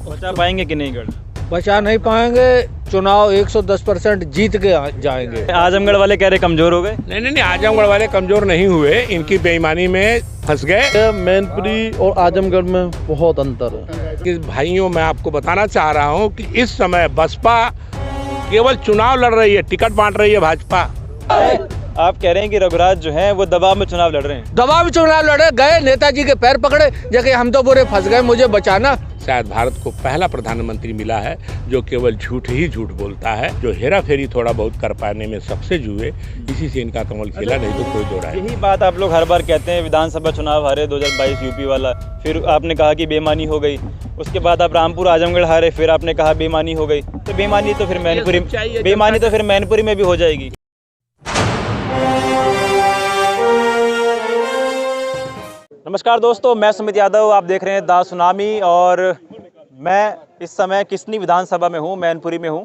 बचा पाएंगे कि नहीं गढ़? बचा नहीं पाएंगे। चुनाव 110% जीत के जाएंगे। आजमगढ़ वाले कह रहे कमजोर हो गए। नहीं, आजमगढ़ वाले कमजोर नहीं हुए, इनकी बेईमानी में फंस गए। मैनपुरी और आजमगढ़ में बहुत अंतर है। कि भाइयों, मैं आपको बताना चाह रहा हूं कि इस समय बसपा केवल चुनाव लड़ रही है, टिकट बांट रही है भाजपा। आप कह रहे हैं कि रघुराज जो हैं वो दबाव में चुनाव लड़ रहे हैं। दबाव में चुनाव लड़े गए, नेताजी के पैर पकड़े, जबकि हम तो बुरे फंस गए, मुझे बचाना। शायद भारत को पहला प्रधानमंत्री मिला है जो केवल झूठ ही झूठ बोलता है, जो हेरा फेरी थोड़ा बहुत कर पाने में सक्सेस हुए, इसी से इनका कमल खिला, नहीं तो कोई दो राय। यही बात आप लोग हर बार कहते हैं, विधानसभा चुनाव हारे 2022 यूपी वाला, फिर आपने कहा कि बेईमानी हो गई। उसके बाद आप रामपुर आजमगढ़ हारे, फिर आपने कहा बेईमानी हो गई। तो बेईमानी तो फिर मैनपुरी में भी हो जाएगी। नमस्कार दोस्तों, मैं सुमित यादव, आप देख रहे हैं दा सुनामी। और मैं इस समय किसनी विधानसभा में हूँ, मैनपुरी में हूँ।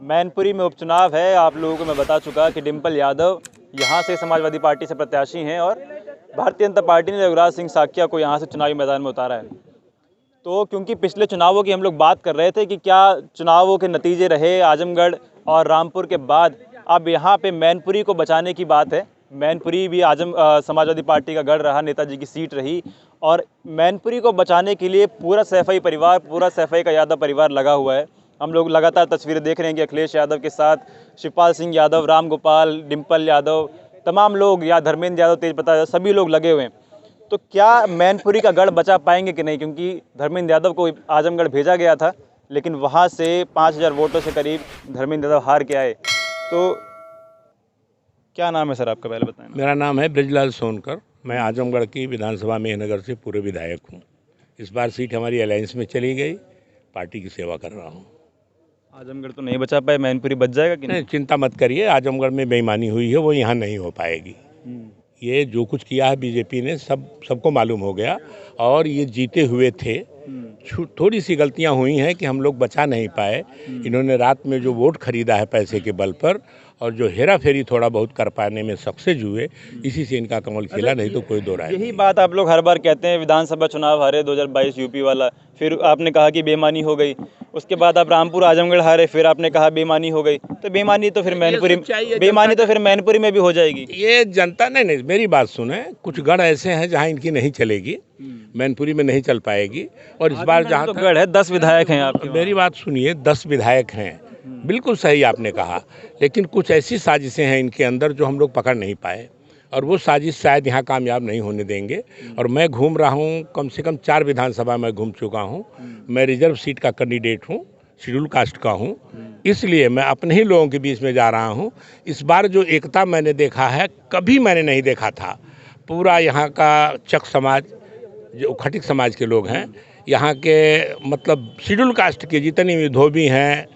मैनपुरी में उपचुनाव है। आप लोगों को मैं बता चुका कि डिम्पल यादव यहाँ से समाजवादी पार्टी से प्रत्याशी हैं और भारतीय जनता पार्टी ने रघुराज सिंह साकिया को यहाँ से चुनावी मैदान में उतारा है। तो क्योंकि पिछले चुनावों की हम लोग बात कर रहे थे कि क्या चुनावों के नतीजे रहे आजमगढ़ और रामपुर के बाद, अब यहाँ पे मैनपुरी को बचाने की बात है। मैनपुरी भी समाजवादी पार्टी का गढ़ रहा, नेताजी की सीट रही, और मैनपुरी को बचाने के लिए पूरा सैफई परिवार, पूरा सैफई का यादव परिवार लगा हुआ है। हम लोग लगातार तस्वीरें देख रहे हैं कि अखिलेश यादव के साथ शिवपाल सिंह यादव, राम गोपाल, डिम्पल यादव, तमाम लोग, या धर्मेंद्र यादव, तेजप्रताप, सभी लोग लगे हुए हैं। तो क्या मैनपुरी का गढ़ बचा पाएंगे कि नहीं? क्योंकि धर्मेंद्र यादव को आजमगढ़ भेजा गया था, लेकिन वहाँ से 5000 वोटों से करीब धर्मेंद्र यादव हार के आए। तो क्या नाम है सर आपका, पहले बताएं। मेरा नाम है ब्रजलाल सोनकर। मैं आजमगढ़ की विधानसभा मेहनगर से पूर्व विधायक हूँ। इस बार सीट हमारी अलायंस में चली गई, पार्टी की सेवा कर रहा हूँ। आजमगढ़ तो नहीं बचा पाए, मैनपुरी बच जाएगा कि नहीं? चिंता मत करिए, आजमगढ़ में बेईमानी हुई है वो यहाँ नहीं हो पाएगी। ये जो कुछ किया है बीजेपी ने, सबको मालूम हो गया, और ये जीते हुए थे। थोड़ी सी गलतियां हुई हैं कि हम लोग बचा नहीं पाए। इन्होंने रात में जो वोट खरीदा है पैसे के बल पर, और जो हेरा फेरी थोड़ा बहुत कर पाने में सक्सेस हुए, इसी से इनका कमल खिला, नहीं तो कोई दो राय। यही बात आप लोग हर बार कहते हैं, विधानसभा चुनाव हारे 2022 यूपी वाला, फिर आपने कहा कि बेईमानी हो गई। उसके बाद आप रामपुर आजमगढ़ हारे, फिर आपने कहा बेईमानी हो गई। तो बेईमानी तो फिर मैनपुरी में भी हो जाएगी। ये जनता नहीं, मेरी बात सुने, कुछ गढ़ ऐसे हैं जहाँ इनकी नहीं चलेगी, मैनपुरी में नहीं चल पाएगी। और इस बार जहाँ गढ़ है, 10 विधायक हैं आपके। मेरी बात सुनिए, 10 विधायक हैं, बिल्कुल सही आपने कहा, लेकिन कुछ ऐसी साजिशें हैं इनके अंदर जो हम लोग पकड़ नहीं पाए, और वो साजिश शायद यहाँ कामयाब नहीं होने देंगे। और मैं घूम रहा हूँ, कम से कम 4 विधानसभा में घूम चुका हूँ। मैं रिजर्व सीट का कैंडिडेट हूँ, शेड्यूल कास्ट का हूँ, इसलिए मैं अपने ही लोगों के बीच में जा रहा हूँ। इस बार जो एकता मैंने देखा है, कभी मैंने नहीं देखा था। पूरा यहाँ का चक समाज, जो खटिक समाज के लोग हैं, यहाँ के मतलब शेड्यूल कास्ट के जितनी भी धोबी हैं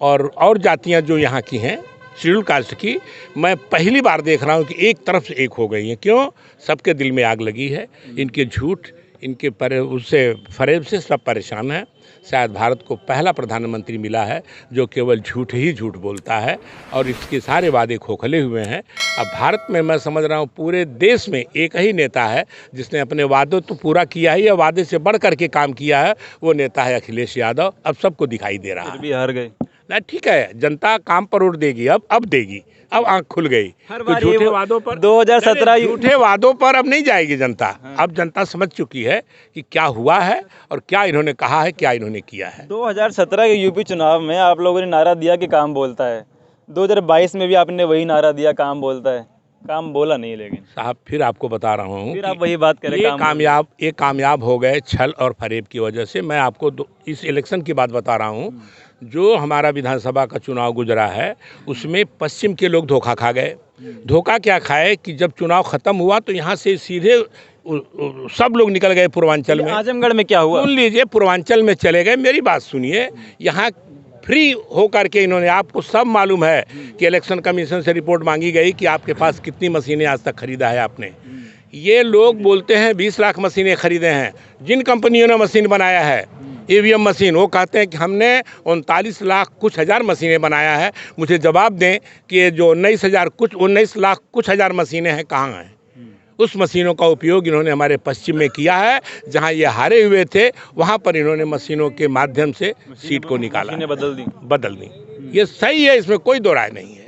और जातियाँ जो यहाँ की हैं शेड्यूल कास्ट की, मैं पहली बार देख रहा हूँ कि एक तरफ से एक हो गई हैं। क्यों? सबके दिल में आग लगी है, इनके झूठ, इनके उससे फरेब से सब परेशान हैं। शायद भारत को पहला प्रधानमंत्री मिला है जो केवल झूठ ही झूठ बोलता है, और इसके सारे वादे खोखले हुए हैं। अब भारत में मैं समझ रहा हूँ पूरे देश में एक ही नेता है जिसने अपने वादों तो पूरा किया ही, या वादे से बढ़ करके काम किया है, वो नेता है अखिलेश यादव। अब सबको दिखाई दे रहा है। भी हार गए ना, ठीक है, जनता काम पर वोट देगी, अब देगी, अब आंख खुल गई। तो झूठे वादों पर 2017 झूठे वादों पर अब नहीं जाएगी जनता। अब जनता समझ चुकी है कि क्या हुआ है और क्या इन्होंने कहा है, क्या इन्होंने किया है। 2017 के यूपी चुनाव में आप लोगों ने नारा दिया कि काम बोलता है। 2022 में भी आपने वही नारा दिया, काम बोलता है। काम बोला नहीं, लेकिन साहब फिर आपको बता रहा हूँ, फिर आप वही बात करें। ये कामयाब हो गए छल और फरेब की वजह से। मैं आपको इस इलेक्शन की बात बता रहा हूँ। जो हमारा विधानसभा का चुनाव गुजरा है, उसमें पश्चिम के लोग धोखा खा गए। धोखा क्या खाए कि जब चुनाव खत्म हुआ तो यहाँ से सीधे सब लोग निकल गए पूर्वांचल में। आजमगढ़ में क्या हुआ? सुन लीजिए, पूर्वांचल में चले गए। मेरी बात सुनिए, यहाँ फ्री हो करके इन्होंने, आपको सब मालूम है कि इलेक्शन कमीशन से रिपोर्ट मांगी गई कि आपके पास कितनी मशीनें आज तक खरीदा है आपने। ये लोग बोलते हैं 20 लाख मशीनें खरीदे हैं। जिन कंपनियों ने मशीन बनाया है, ईवीएम मशीन, वो कहते हैं कि हमने 39 लाख कुछ हज़ार मशीनें बनाया है। मुझे जवाब दें कि ये जो 19 लाख कुछ हज़ार मशीनें हैं, कहाँ हैं? उस मशीनों का उपयोग इन्होंने हमारे पश्चिम में किया है। जहां ये हारे हुए थे वहां पर इन्होंने मशीनों के माध्यम से सीट को निकाला, मशीनें बदल दी। ये सही है, इसमें कोई दो राय नहीं है।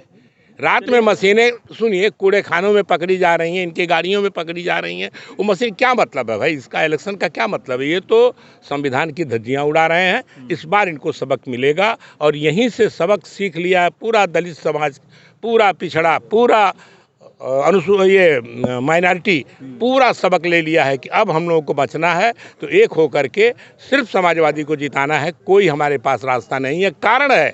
रात में मशीनें, सुनिए, कूड़े खानों में पकड़ी जा रही हैं, इनकी गाड़ियों में पकड़ी जा रही हैं। वो मशीन क्या मतलब है भाई, इसका इलेक्शन का क्या मतलब है? ये तो संविधान की धज्जियां उड़ा रहे हैं। इस बार इनको सबक मिलेगा और यहीं से सबक सीख लिया है पूरा दलित समाज, पूरा पिछड़ा, पूरा ये माइनॉरिटी, पूरा सबक ले लिया है कि अब हम लोगों को बचना है तो एक होकर के सिर्फ समाजवादी को जिताना है। कोई हमारे पास रास्ता नहीं है। कारण है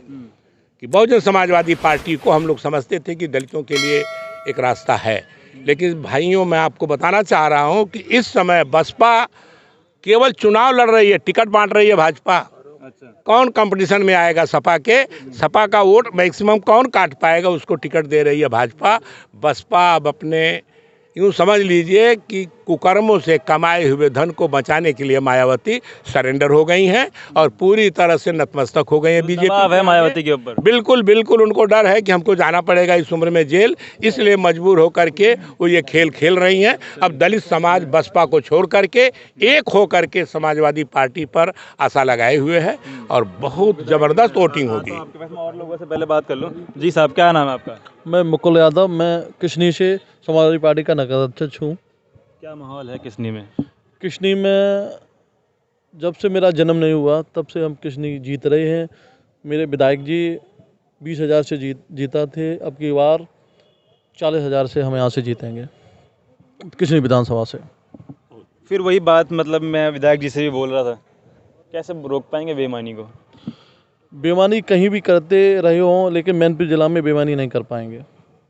कि बहुजन समाजवादी पार्टी को हम लोग समझते थे कि दलितों के लिए एक रास्ता है, लेकिन भाइयों मैं आपको बताना चाह रहा हूं कि इस समय बसपा केवल चुनाव लड़ रही है, टिकट बांट रही है भाजपा। कौन कंपटीशन में आएगा सपा के? सपा का वोट मैक्सिमम कौन काट पाएगा, उसको टिकट दे रही है भाजपा। बसपा अब अपने यूँ समझ लीजिए कि कुकर्मों से कमाए हुए धन को बचाने के लिए मायावती सरेंडर हो गई हैं और पूरी तरह से नतमस्तक हो गई हैं बीजेपी है मायावती के ऊपर। बिल्कुल बिल्कुल, उनको डर है कि हमको जाना पड़ेगा इस उम्र में जेल, इसलिए मजबूर होकर के वो ये खेल खेल रही हैं। अब दलित समाज बसपा को छोड़ करके एक होकर के समाजवादी पार्टी पर आशा लगाए हुए है और बहुत ज़बरदस्त वोटिंग होगी। आपके पास में और लोगों से पहले बात कर लूँ। जी साहब, क्या नाम है आपका? मैं मुकुल यादव, मैं किशनी से समाजवादी पार्टी का नगर अध्यक्ष हूँ। क्या माहौल है किशनी में? किशनी में जब से मेरा जन्म नहीं हुआ तब से हम किशनी जीत रहे हैं। मेरे विधायक जी 20,000 से जीता थे, अब की बार 40,000 से हम यहाँ से जीतेंगे, किशनी विधानसभा से। फिर वही बात, मतलब मैं विधायक जी से भी बोल रहा था, कैसे रोक पाएंगे बेईमानी को? बेईमानी कहीं भी करते रहे हों, लेकिन मैनपुर जिला में बेईमानी नहीं कर पाएंगे।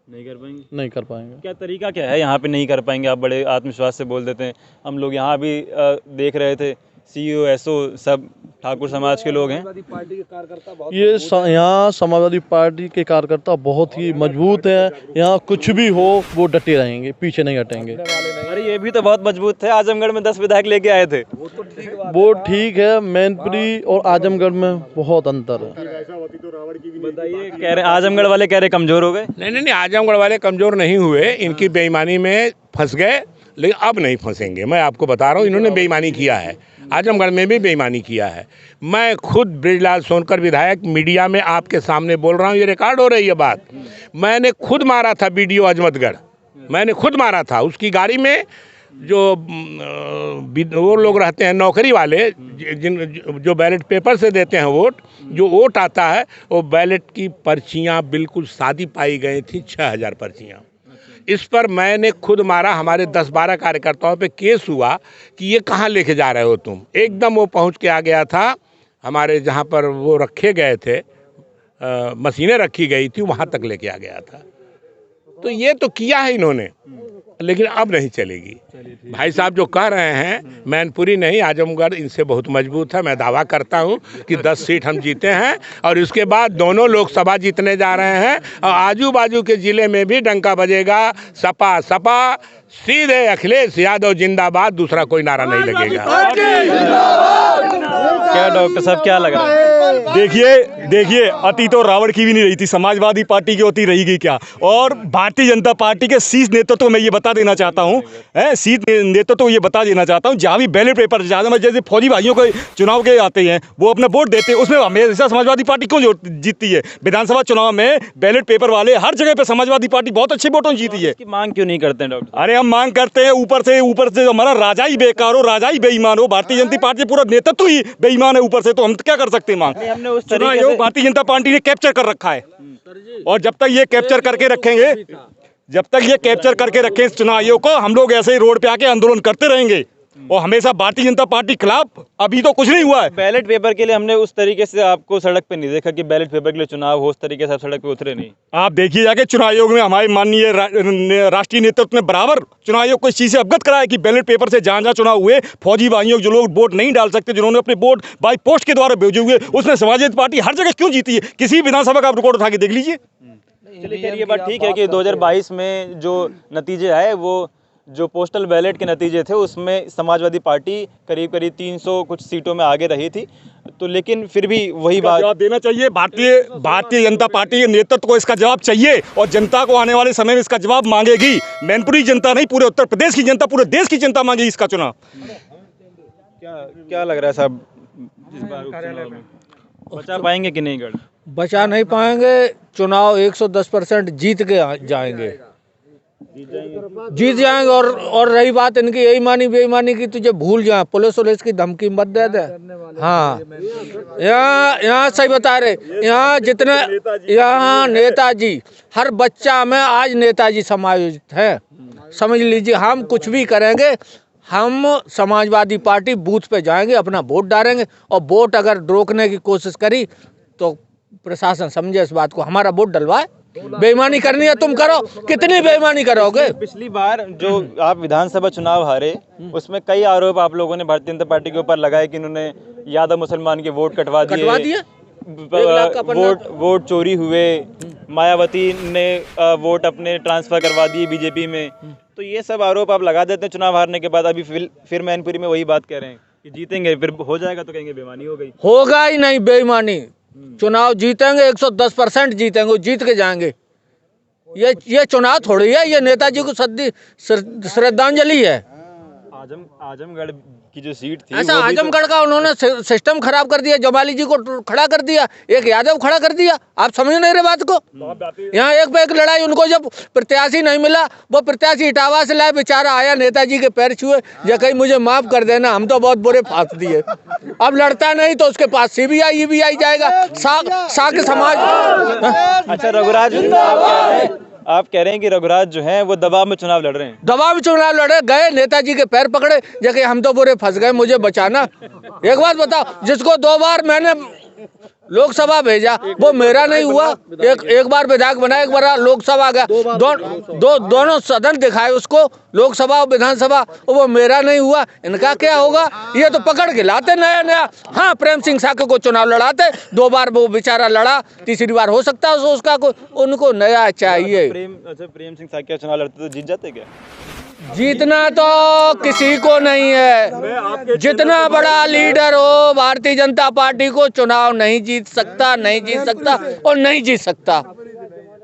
नहीं कर पाएंगे। क्या तरीका क्या है यहाँ पे नहीं कर पाएंगे? आप बड़े आत्मविश्वास से बोल देते हैं। हम लोग यहाँ भी देख रहे थे, सीईओ एसओ सब ठाकुर समाज के लोग हैं। ये यहाँ समाजवादी पार्टी के कार्यकर्ता बहुत ही मजबूत हैं। यहाँ कुछ भी हो वो डटे रहेंगे, पीछे नहीं हटेंगे। अरे ये भी तो बहुत मजबूत थे, आजमगढ़ में 10 विधायक लेके आए थे। वो ठीक है, मैनपुरी और आजमगढ़ में बहुत अंतर है। बताइए, कह रहे आजमगढ़ वाले कह रहे कमजोर हो गए। नहीं, आजमगढ़ वाले कमजोर नहीं हुए, इनकी बेईमानी में फंस गए, लेकिन अब नहीं फंसेंगे। मैं आपको बता रहा हूँ, इन्होंने बेईमानी किया है, आजमगढ़ में भी बेईमानी किया है। मैं खुद बृजलाल सोनकर विधायक मीडिया में आपके सामने बोल रहा हूँ, ये रिकॉर्ड हो रही है बात। मैंने खुद मारा था बीडीओ अजमतगढ़, मैंने खुद मारा था। उसकी गाड़ी में जो वो लोग रहते हैं नौकरी वाले, जो बैलेट पेपर से देते हैं वोट, जो वोट आता है वो बैलेट की पर्चियाँ बिल्कुल सादी पाई गई थी, 6,000 पर्चियाँ। इस पर मैंने खुद मारा। हमारे 10-12 कार्यकर्ताओं पे केस हुआ कि ये कहाँ लेके जा रहे हो तुम। एकदम वो पहुंच के आ गया था हमारे जहां पर वो रखे गए थे, मशीनें रखी गई थी, वहां तक लेके आ गया था। तो ये तो किया है इन्होंने, लेकिन अब नहीं चलेगी। भाई साहब जो कह रहे हैं, मैनपुरी नहीं, आजमगढ़ इनसे बहुत मजबूत है। मैं दावा करता हूं कि 10 सीट हम जीते हैं और उसके बाद दोनों लोकसभा जीतने जा रहे हैं और आजू बाजू के जिले में भी डंका बजेगा। सपा सपा, सीधे अखिलेश यादव जिंदाबाद, दूसरा कोई नारा नहीं लगेगा। क्या डॉक्टर साहब, क्या लग रहा है? देखिए अतीत और रावण की भी नहीं रही थी, समाजवादी पार्टी की होती रहेगी क्या? और भारतीय जनता पार्टी के शीर्ष नेतृत्व को मैं ये बता देना चाहता हूँ, शीर्ष नेतृत्व को ये बता देना चाहता हूँ, जहाँ भी बैलेट पेपर ज़्यादा जैसे फौजी भाइयों को चुनाव के आते हैं वो अपना वोट देते हैं, उसमें हमेशा समाजवादी पार्टी क्यों जीतती है? विधानसभा चुनाव में बैलेट पेपर वाले हर जगह पर समाजवादी पार्टी बहुत अच्छे वोटों जीती है। मांग क्यों नहीं करते हैं डॉक्टर? अरे हम मांग करते हैं, ऊपर से हमारा राजा ही बेकार हो, राजा ही बेईमान हो, भारतीय जनता पार्टी पूरा नेतृत्व ही बेईमान है ऊपर से, तो हम क्या कर सकते हैं? मांग हमने उस तरीके से भारतीय जनता पार्टी ने कैप्चर कर रखा है और जब तक ये कैप्चर करके रखेंगे चुनाव आयोग को, हम लोग ऐसे ही रोड पे आके आंदोलन करते रहेंगे और हमेशा भारतीय जनता पार्टी खिलाफ। अभी तो कुछ नहीं हुआ है। बैलेट पेपर के लिए हमने उस तरीके से आपको सड़क पे नहीं देखा कि बैलेट पेपर के लिए चुनाव हो, उस तरीके से आप सड़क पे उतरे नहीं। आप देखिए जाके चुनाव आयोग में हमारे माननीय राष्ट्रीय नेतृत्व ने बराबर चुनाव आयोग को इस चीज़ से अवगत कराया कि बैलेट पेपर से जहाँ चुनाव हुए, फौजी भाइयों जो लोग वोट नहीं डाल सकते, जिन्होंने अपने वोट बाई पोस्ट के द्वारा भेजे हुए, उसमें समाजवादी पार्टी हर जगह क्यों जीती है? किसी विधानसभा का आप रिकॉर्ड उठा के देख लीजिए। चलिए खैर, ये बात ठीक है कि 2022 में जो नतीजे आए, वो जो पोस्टल बैलेट के नतीजे थे, उसमें समाजवादी पार्टी करीब 300 कुछ सीटों में आगे रही थी। तो लेकिन फिर भी वही इसका बात, जवाब देना चाहिए। भारतीय जनता पार्टी के नेतृत्व को इसका जवाब चाहिए और जनता को आने वाले समय में इसका जवाब मांगेगी। मैनपुरी जनता नहीं, पूरे उत्तर प्रदेश की जनता, पूरे देश की जनता मांगेगी इसका चुनाव। क्या लग रहा है साहब, इस बार उपचुनाव में बचा पाएंगे कि नहीं गढ़? बचा नहीं पाएंगे। चुनाव 110% जीत के जाएंगे, जीत जाएंगे। और रही बात इनकी यही मानी बेईमानी की, तुझे भूल जाए, पुलिस की धमकी मत दे दे। हाँ, यहाँ सही बता रहे, यहाँ जितने यहाँ नेताजी, हर बच्चा में आज नेताजी समायोजित है। समझ लीजिए, हम कुछ भी करेंगे, हम समाजवादी पार्टी बूथ पे जाएंगे, अपना वोट डालेंगे, और वोट अगर रोकने की कोशिश करी तो प्रशासन समझे इस बात को, हमारा वोट डलवाए। बेईमानी करनी है तुम करो, कितनी बेईमानी करोगे? पिछली बार जो आप विधानसभा चुनाव हारे, उसमें कई आरोप आप लोगों ने भारतीय जनता पार्टी के ऊपर लगाए कि उन्होंने यादव मुसलमान के वोट कटवा दिए, वोट चोरी हुए, मायावती ने वोट अपने ट्रांसफर करवा दिए बीजेपी में। तो ये सब आरोप आप लगा देते हैं चुनाव हारने के बाद। अभी फिर मैनपुरी में वही बात कह रहे हैं कि जीतेंगे, फिर हो जाएगा तो कहेंगे बेईमानी हो गई। होगा ही नहीं बेईमानी, चुनाव जीतेंगे, 110% जीतेंगे, जीत के जाएंगे। ये चुनाव थोड़ी है, ये नेताजी को श्रद्धांजलि है। आजमगढ़ की जो सीट थी, ऐसा आजमगढ़ का उन्होंने सिस्टम खराब कर दिया, जमाली जी को खड़ा कर दिया, एक यादव खड़ा कर दिया। आप समझ नहीं रहे बात को। यहाँ एक पे एक लड़ाई, उनको जब प्रत्याशी नहीं मिला, वो प्रत्याशी इटावा से लाए, बेचारा आया, नेताजी के पैर छुए, या कहीं मुझे माफ कर देना, हम तो बहुत बुरे फांस दिए। अब लड़ता नहीं तो उसके पास CBI EBI जाएगा, साक समाज। अच्छा रघुराज, आप कह रहे हैं कि रघुराज जो हैं वो दबाव में चुनाव लड़ रहे हैं? दबाव में चुनाव लड़े, गए नेताजी के पैर पकड़े, जबकि हम तो बुरे फंस गए, मुझे बचाना। एक बात बताओ, जिसको 2 बार मैंने लोकसभा भेजा वो मेरा नहीं हुआ, एक बार विधायक बना, एक बार लोकसभा गया, दोनों सदन दिखाए उसको, लोकसभा और विधानसभा, वो मेरा नहीं हुआ। इनका क्या होगा? ये तो पकड़ के लाते नया। हाँ, प्रेम सिंह साके को चुनाव लड़ाते, 2 बार वो बेचारा लड़ा, तीसरी बार हो सकता है उसका उनको नया चाहिए। प्रेम सिंह साके चुनाव लड़ते तो जीत जाते क्या? जीतना तो किसी को नहीं है, जितना बड़ा लीडर हो भारतीय जनता पार्टी को चुनाव नहीं जीत सकता और नहीं जीत सकता।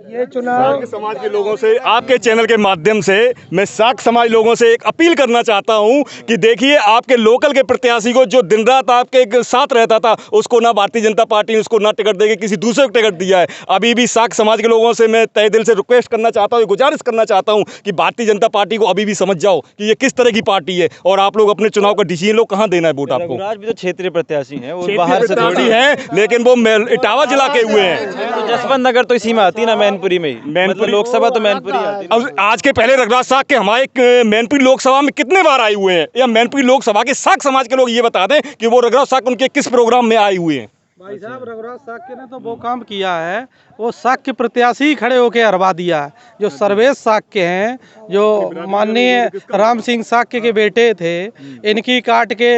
ये चुनाव समाज के लोगों से, आपके चैनल के माध्यम से मैं साक समाज लोगों से एक अपील करना चाहता हूं कि देखिए, आपके लोकल के प्रत्याशी को जो दिन रात आपके साथ रहता था, उसको ना भारतीय जनता पार्टी ने उसको ना टिकट देके किसी दूसरे को टिकट दिया है। अभी भी साक समाज के लोगों से मैं तहे दिल से रिक्वेस्ट करना चाहता हूँ, गुजारिश करना चाहता हूँ कि भारतीय जनता पार्टी को अभी भी समझ जाओ कि ये किस तरह की पार्टी है, और आप लोग अपने चुनाव का डिसीजन लो, कहाँ देना है वोट आपको। रघुराज भी तो क्षेत्रीय प्रत्याशी हैं, वो बाहर से थोड़ी है, लेकिन वो इटावा जिला के हुए हैं। जसवंत नगर तो इसी में आती है ना, मैनपुरी में, मतलब लोकसभा तो मैनपुरी आती है। अब आज के पहले रघुराज साहब के हमारे मैनपुरी लोकसभा में कितने बार आए हुए हैं, या मैनपुरी लोकसभा के साक समाज के लोग ये बता दें कि वो रघुराज साहब उनके किस प्रोग्राम में आए हुए हैं। भाई साहब, रघुराज साक्य ने तो वो काम किया है, वो साक्य प्रत्याशी ही खड़े होके हरवा दिया है। जो सर्वेश साक्य हैं, जो माननीय राम सिंह साक्य के बेटे थे, इनकी काट के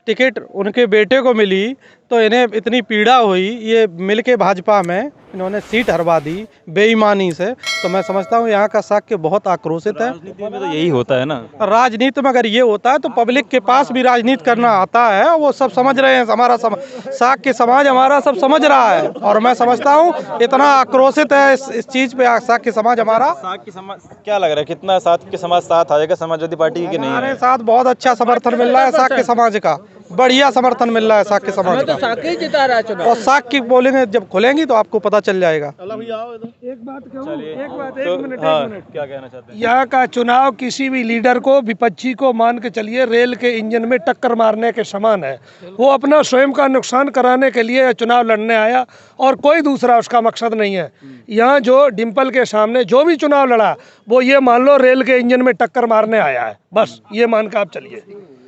टिकट उनके बेटे को मिली, तो इन्हें इतनी पीड़ा हुई, ये मिलके भाजपा में इन्होंने सीट हरवा दी बेईमानी से। तो मैं समझता हूँ यहाँ का साक्य बहुत आक्रोशित है। राजनीति में तो यही होता है ना, राजनीति में अगर ये होता है तो पब्लिक के पास भी राजनीति करना आता है, वो सब समझ रहे हैं। हमारा साक्य समाज हमारा सब समझ रहा है, और मैं समझता हूँ इतना आक्रोशित है इस चीज़ पे साक्य समाज हमारा। साक्य समाज क्या लग रहा है, कितना साक्य समाज साथ आएगा समाजवादी पार्टी की? नहीं, हमारे साथ बहुत अच्छा समर्थन मिल रहा है साक्य समाज का, बढ़िया समर्थन मिल रहा है साक्य समाज का। साके जिता रहा है चुनाव, और साक्य बोलेंगे जब खुलेंगी तो आपको पता चल जाएगा। एक बात कहूँ, एक मिनट, क्या कहना चाहते हैं? यहाँ का चुनाव किसी भी लीडर को, विपक्षी को मान के चलिए रेल के इंजन में टक्कर मारने के समान है। वो अपना स्वयं का नुकसान कराने के लिए चुनाव लड़ने आया, और कोई दूसरा उसका मकसद नहीं है। यहाँ जो डिम्पल के सामने जो भी चुनाव लड़ा, वो ये मान लो रेल के इंजन में टक्कर मारने आया है, बस ये मान के आप चलिए।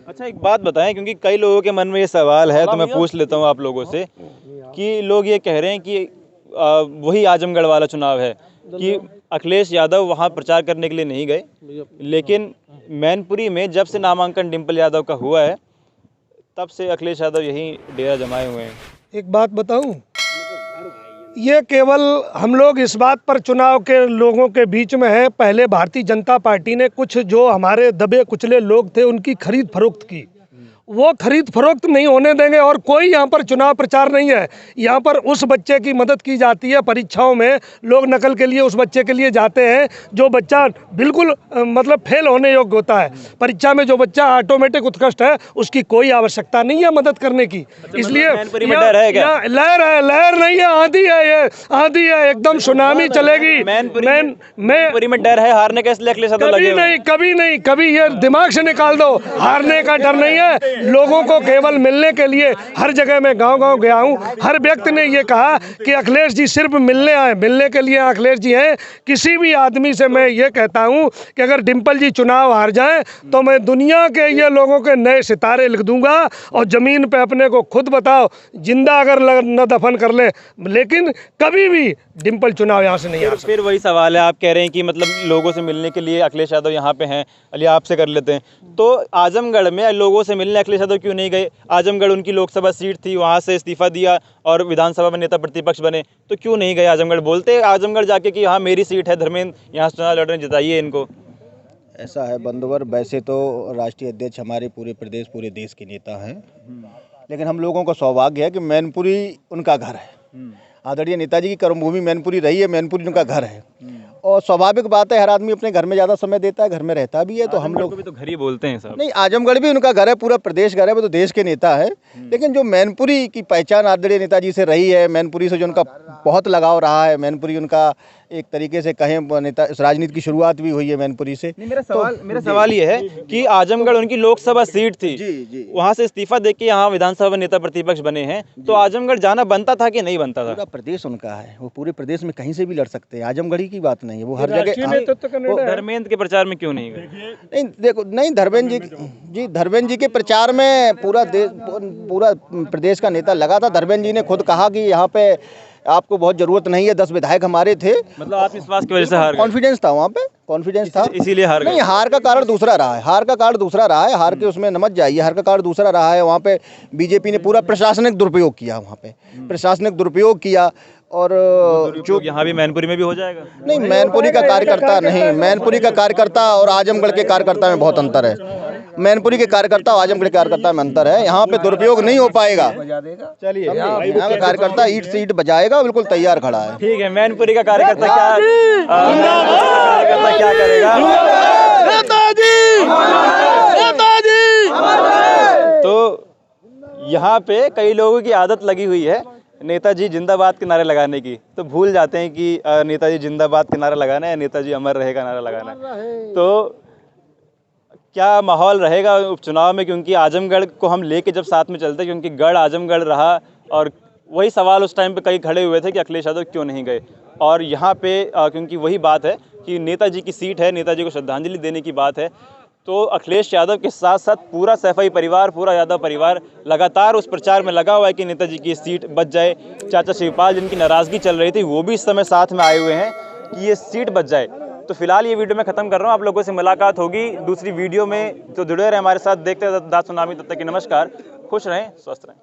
अच्छा, एक बात बताएं, क्योंकि कई लोगों के मन में ये सवाल है, तो मैं पूछ लेता हूँ आप लोगों से, कि लोग ये कह रहे हैं कि वही आजमगढ़ वाला चुनाव है कि अखिलेश यादव वहाँ प्रचार करने के लिए नहीं गए, लेकिन मैनपुरी में जब से नामांकन डिम्पल यादव का हुआ है, तब से अखिलेश यादव यहीं डेरा जमाए हुए हैं। एक बात बताऊं, ये केवल हम लोग इस बात पर चुनाव के लोगों के बीच में है। पहले भारतीय जनता पार्टी ने कुछ जो हमारे दबे कुचले लोग थे उनकी खरीद फरोख्त की, वो खरीद फरोख्त नहीं होने देंगे। और कोई यहाँ पर चुनाव प्रचार नहीं है। यहाँ पर उस बच्चे की मदद की जाती है। परीक्षाओं में लोग नकल के लिए उस बच्चे के लिए जाते हैं जो बच्चा बिल्कुल मतलब फेल होने योग्य होता है। परीक्षा में जो बच्चा ऑटोमेटिक उत्कृष्ट है उसकी कोई आवश्यकता नहीं है मदद करने की। इसलिए लहर है, लहर नहीं है, आंधी है, ये आंधी है, एकदम सुनामी चलेगी। मैनपुरी में डर है हारने का, इसलिए अखिलेश यादव लगे हुए हैं। कभी ये दिमाग से निकाल दो, हारने का डर नहीं है। लोगों को केवल मिलने के लिए हर जगह मैं गांव-गांव गया हूं, हर व्यक्ति ने ये कहा कि अखिलेश जी सिर्फ मिलने आए, मिलने के लिए अखिलेश जी हैं। किसी भी आदमी से मैं ये कहता हूं कि अगर डिम्पल जी चुनाव हार जाएं तो मैं दुनिया के ये लोगों के नए सितारे लिख दूंगा और जमीन पे अपने को खुद बताओ जिंदा अगर न दफन कर ले, लेकिन कभी भी डिम्पल चुनाव यहाँ से नहीं आ सकता। फिर वही सवाल है, आप कह रहे हैं कि मतलब लोगों से मिलने के लिए अखिलेश यादव यहाँ पे हैं, अलिए आपसे कर लेते हैं। तो आजमगढ़ में लोगों से मिलने अखिलेश यादव क्यों नहीं गए? आजमगढ़ उनकी लोकसभा सीट थी, वहाँ से इस्तीफा दिया और विधानसभा में नेता प्रतिपक्ष बने, तो क्यों नहीं गए आजमगढ़? बोलते आजमगढ़ जाके कि हाँ मेरी सीट है, धर्मेंद्र यहाँ से चुनाव लड़ रहे हैं, जिताइए इनको। ऐसा है बंदोबर, वैसे तो राष्ट्रीय अध्यक्ष हमारे पूरे प्रदेश पूरे देश के नेता हैं, लेकिन हम लोगों का सौभाग्य है कि मैनपुरी उनका घर है। आदरणीय नेताजी की कर्मभूमि मैनपुरी रही है, मैनपुरी उनका घर है। और स्वाभाविक बात है, हर आदमी अपने घर में ज़्यादा समय देता है, घर में रहता भी है। तो हम लोग भी तो घर ही बोलते हैं साहब। नहीं, आजमगढ़ भी उनका घर है, पूरा प्रदेश घर है, वो तो देश के नेता है। लेकिन जो मैनपुरी की पहचान आदरणीय नेताजी से रही है, मैनपुरी से जो उनका बहुत लगाव रहा है, मैनपुरी उनका एक तरीके से कहें नेता राजनीति की शुरुआत भी हुई है मैनपुरी से। मेरा सवाल ये है कि आजमगढ़ उनकी लोकसभा सीट थी, वहाँ से इस्तीफा देके यहाँ विधानसभा नेता प्रतिपक्ष बने हैं, तो आजमगढ़ जाना बनता था कि नहीं बनता था? पूरा प्रदेश उनका है, वो पूरे प्रदेश में कहीं से भी लड़ सकते हैं, आजमगढ़ की बात नहीं है, वो हर जगह। धर्मेंद्र के प्रचार में क्यों नहीं गए? नहीं देखो, नहीं धर्मेंद्र जी के प्रचार में पूरा प्रदेश का नेता लगा था। धर्मेंद्र जी ने खुद कहा कि यहाँ पे आपको बहुत जरूरत नहीं है, 10 विधायक हमारे थे। मतलब आत्मविश्वास की वजह से हार गए? कॉन्फिडेंस था वहाँ पे, कॉन्फिडेंस था, इसीलिए हार गए। नहीं, हार का कारण दूसरा रहा है, हार का कारण दूसरा रहा है, हार के उसमें न मत जाइए। हार का कारण दूसरा रहा है, वहाँ पे बीजेपी ने पूरा प्रशासनिक दुरुपयोग किया, वहाँ पे प्रशासनिक दुरुपयोग किया। और जो यहाँ भी मैनपुरी में भी हो जाएगा? नहीं, मैनपुरी का कार्यकर्ता नहीं, मैनपुरी का कार्यकर्ता और आजमगढ़ के कार्यकर्ता में बहुत अंतर है। मैनपुरी के कार्यकर्ता और आजमगढ़ के कार्यकर्ता में अंतर है, यहाँ पे दुरुपयोग नहीं हो पाएगा। चलिए, यहाँ का कार्यकर्ता ईंट से ईंट बजाएगा, बिल्कुल तैयार खड़ा है। ठीक है, मैनपुरी का कार्यकर्ता क्या करेगा? तो यहाँ पे कई लोगों की आदत लगी हुई है नेताजी जिंदाबाद के नारे लगाने की, तो भूल जाते हैं कि नेताजी जिंदाबाद के नारा लगाना है, नेताजी अमर रहेगा नारा लगाना है। तो क्या माहौल रहेगा उपचुनाव में? क्योंकि आजमगढ़ को हम लेके जब साथ में चलते, क्योंकि गढ़ आजमगढ़ रहा, और वही सवाल उस टाइम पे कई खड़े हुए थे कि अखिलेश यादव क्यों नहीं गए। और यहाँ पे क्योंकि वही बात है कि नेताजी की सीट है, नेताजी को श्रद्धांजलि देने की बात है, तो अखिलेश यादव के साथ साथ पूरा सैफई परिवार, पूरा यादव परिवार लगातार उस प्रचार में लगा हुआ है कि नेताजी की सीट बच जाए। चाचा शिवपाल जिनकी नाराज़गी चल रही थी, वो भी इस समय साथ में आए हुए हैं कि ये सीट बच जाए। तो फिलहाल ये वीडियो मैं ख़त्म कर रहा हूँ, आप लोगों से मुलाकात होगी दूसरी वीडियो में। तो जुड़े रहें हमारे साथ, देखते रहे दास सुनामी। तब तक की नमस्कार, खुश रहें, स्वस्थ रहें।